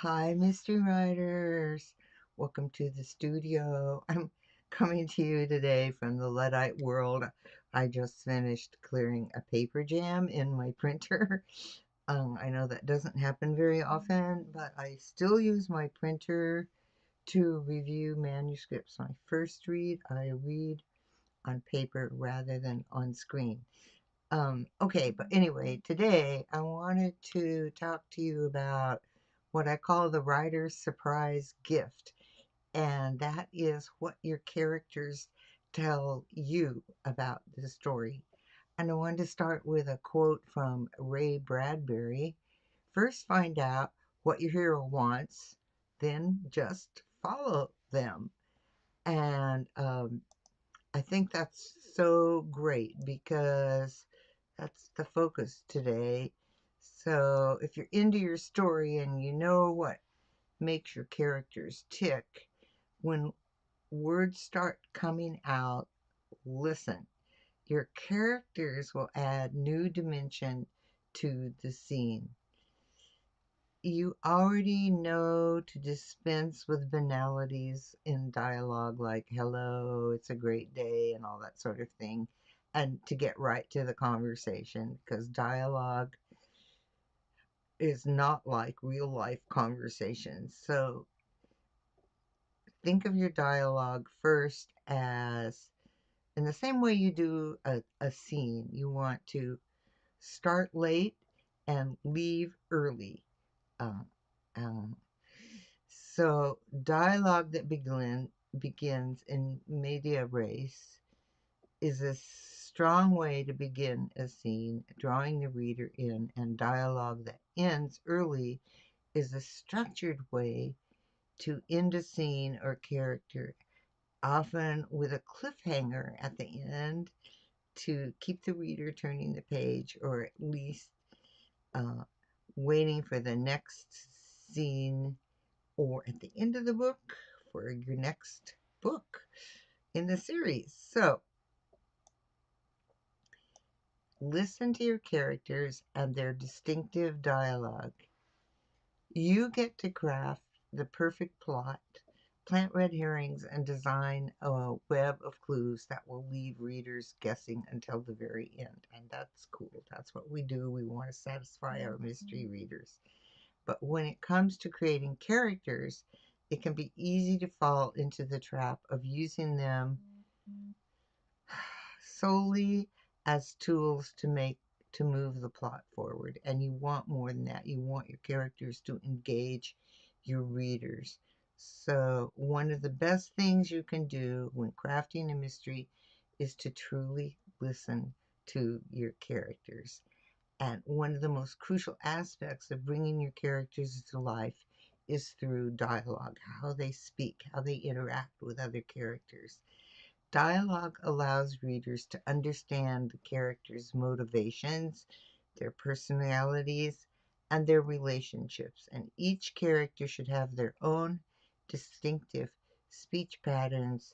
Hi, mystery writers. Welcome to the studio. I'm coming to you today from the Luddite world. I just finished clearing a paper jam in my printer. I know that doesn't happen very often, but I still use my printer to review manuscripts. When I first read, I read on paper rather than on screen. Okay, but anyway, today I wanted to talk to you about what I call the writer's surprise gift, and that is what your characters tell you about the story. And I wanted to start with a quote from Ray Bradbury. First, find out what your hero wants, then just follow them. And I think that's so great because that's the focus today. So if you're into your story and you know what makes your characters tick, when words start coming out, listen. Your characters will add new dimension to the scene. You already know to dispense with banalities in dialogue like hello, it's a great day, and all that sort of thing, and to get right to the conversation because dialogue is not like real life conversations. So think of your dialogue first as in the same way you do a scene. You want to start late and leave early. Um, um, so dialogue that begins in media res is a strong way to begin a scene, drawing the reader in, and dialogue that ends early is a structured way to end a scene or character, often with a cliffhanger at the end to keep the reader turning the page or at least uh, waiting for the next scene or at the end of the book for your next book in the series. So listen to your characters and their distinctive dialogue. You get to craft the perfect plot, plant red herrings, and design a web of clues that will leave readers guessing until the very end. And that's cool. That's what we do. We want to satisfy our mystery readers. But when it comes to creating characters, it can be easy to fall into the trap of using them solely as tools to move the plot forward. And you want more than that. You want your characters to engage your readers. So one of the best things you can do when crafting a mystery is to truly listen to your characters. And one of the most crucial aspects of bringing your characters to life is through dialogue, how they speak, how they interact with other characters. Dialogue allows readers to understand the characters' motivations, their personalities, and their relationships, and each character should have their own distinctive speech patterns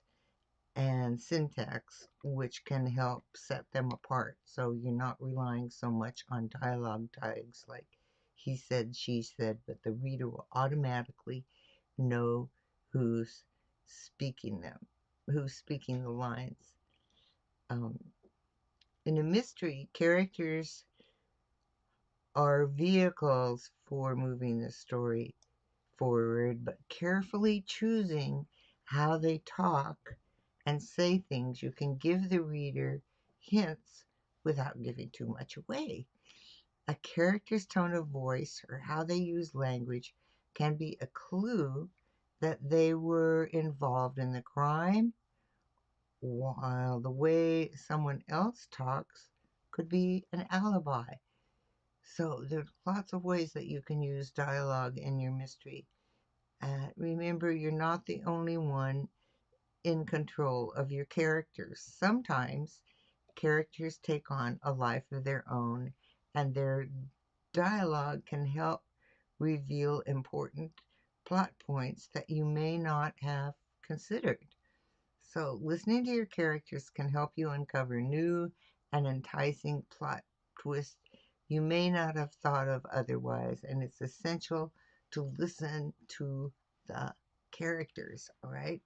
and syntax, which can help set them apart. So you're not relying so much on dialogue tags like he said, she said, but the reader will automatically know who's speaking them, who's speaking the lines. Um, in a mystery, characters are vehicles for moving the story forward, but carefully choosing how they talk and say things, you can give the reader hints without giving too much away. A character's tone of voice or how they use language can be a clue that they were involved in the crime, while the way someone else talks could be an alibi. So there's lots of ways that you can use dialogue in your mystery. Remember, you're not the only one in control of your characters. Sometimes characters take on a life of their own, and their dialogue can help reveal important plot points that you may not have considered. So, listening to your characters can help you uncover new and enticing plot twists you may not have thought of otherwise, and it's essential to listen to the characters, all right?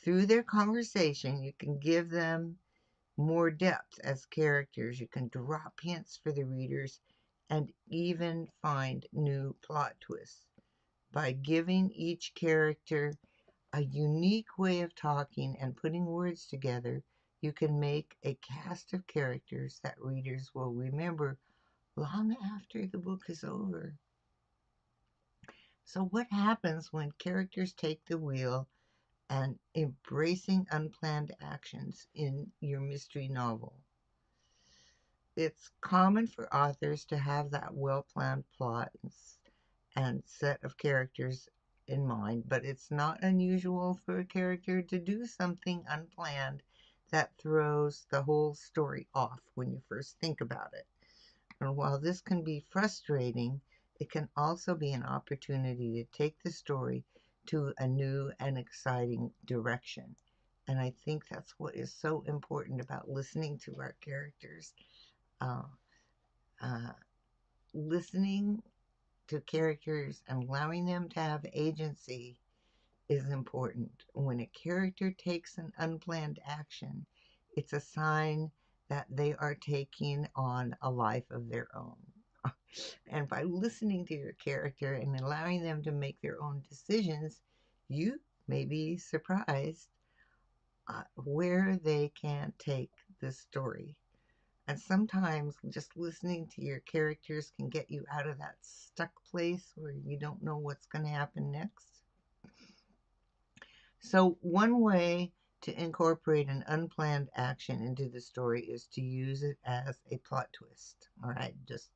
Through their conversation, you can give them more depth as characters. You can drop hints for the readers and even find new plot twists. By giving each character a unique way of talking and putting words together, you can make a cast of characters that readers will remember long after the book is over. So, what happens when characters take the wheel and embracing unplanned actions in your mystery novel? It's common for authors to have that well planned plot and set of characters in mind, but it's not unusual for a character to do something unplanned that throws the whole story off when you first think about it. And while this can be frustrating, it can also be an opportunity to take the story to a new and exciting direction. And I think that's what is so important about listening to our characters. Uh, uh, Listening to characters and allowing them to have agency is important. When a character takes an unplanned action, it's a sign that they are taking on a life of their own. And by listening to your character and allowing them to make their own decisions, you may be surprised where they can take this story. And sometimes just listening to your characters can get you out of that stuck place where you don't know what's going to happen next. So, one way to incorporate an unplanned action into the story is to use it as a plot twist. All right, just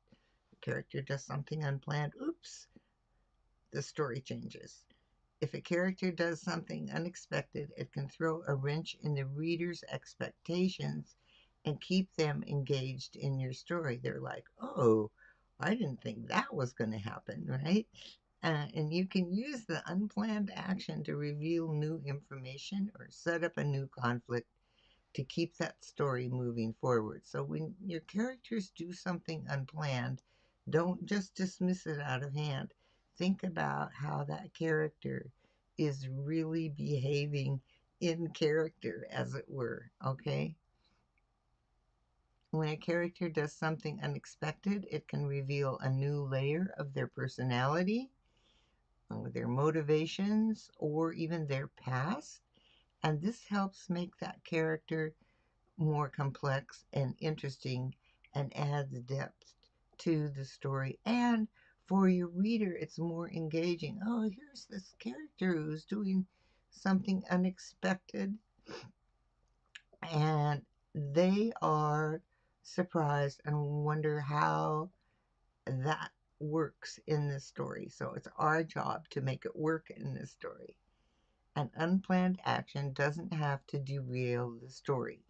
the character does something unplanned. Oops, the story changes. If a character does something unexpected, it can throw a wrench in the reader's expectations and keep them engaged in your story. They're like, oh, I didn't think that was going to happen, right? And you can use the unplanned action to reveal new information or set up a new conflict to keep that story moving forward. So when your characters do something unplanned, don't just dismiss it out of hand. Think about how that character is really behaving in character, as it were, okay? When a character does something unexpected, it can reveal a new layer of their personality, their motivations, or even their past. And this helps make that character more complex and interesting and adds depth to the story. And for your reader, it's more engaging. Oh, here's this character who's doing something unexpected, and they are surprised and wonder how that works in this story. So it's our job to make it work in this story. An unplanned action doesn't have to derail the story.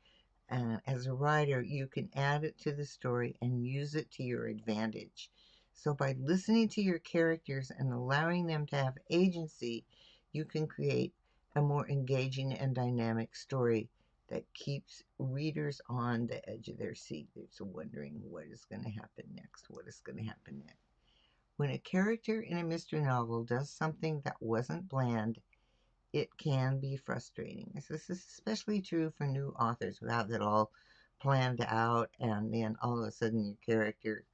As a writer, you can add it to the story and use it to your advantage. So, by listening to your characters and allowing them to have agency, you can create a more engaging and dynamic story that keeps readers on the edge of their seat. They're wondering what is going to happen next, what is going to happen next. When a character in a mystery novel does something that wasn't planned, it can be frustrating. This is especially true for new authors who have it all planned out, and then all of a sudden your character,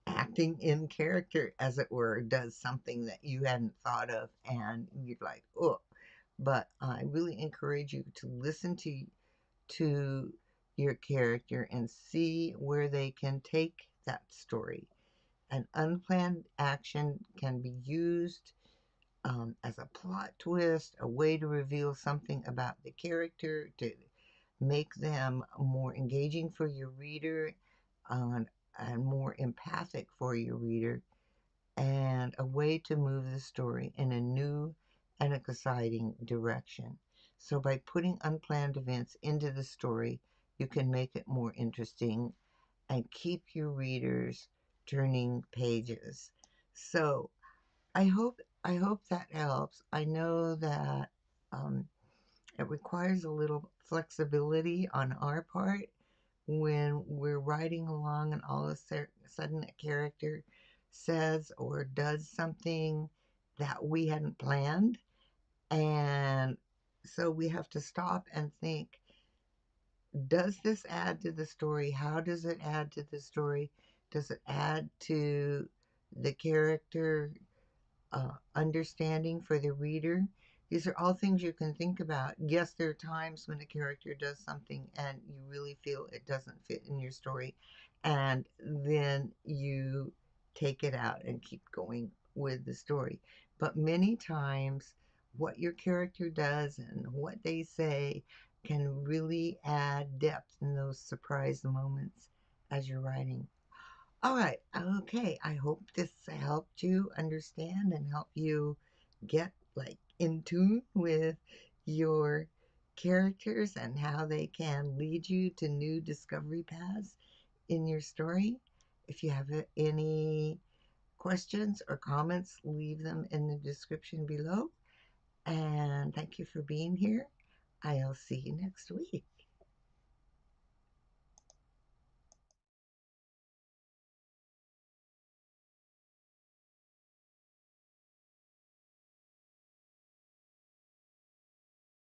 acting in character as it were, does something that you hadn't thought of, and you're like, oh. But I really encourage you to listen to your character and see where they can take that story. An unplanned action can be used as a plot twist, a way to reveal something about the character, to make them more engaging for your reader, uh, and more empathic for your reader, and a way to move the story in a new and exciting direction. So, by putting unplanned events into the story, you can make it more interesting and keep your readers turning pages. So, I hope that helps. I know that um, it requires a little flexibility on our part when we're writing along and all of a sudden a character says or does something that we hadn't planned. And so we have to stop and think, does this add to the story? How does it add to the story? Does it add to the character understanding for the reader? These are all things you can think about. Yes, there are times when a character does something and you really feel it doesn't fit in your story, and then you take it out and keep going with the story. But many times, what your character does and what they say can really add depth in those surprise moments as you're writing. All right. Okay. I hope this helped you understand and help you get like in tune with your characters and how they can lead you to new discovery paths in your story. If you have any questions or comments, leave them in the description below. And thank you for being here. I'll see you next week.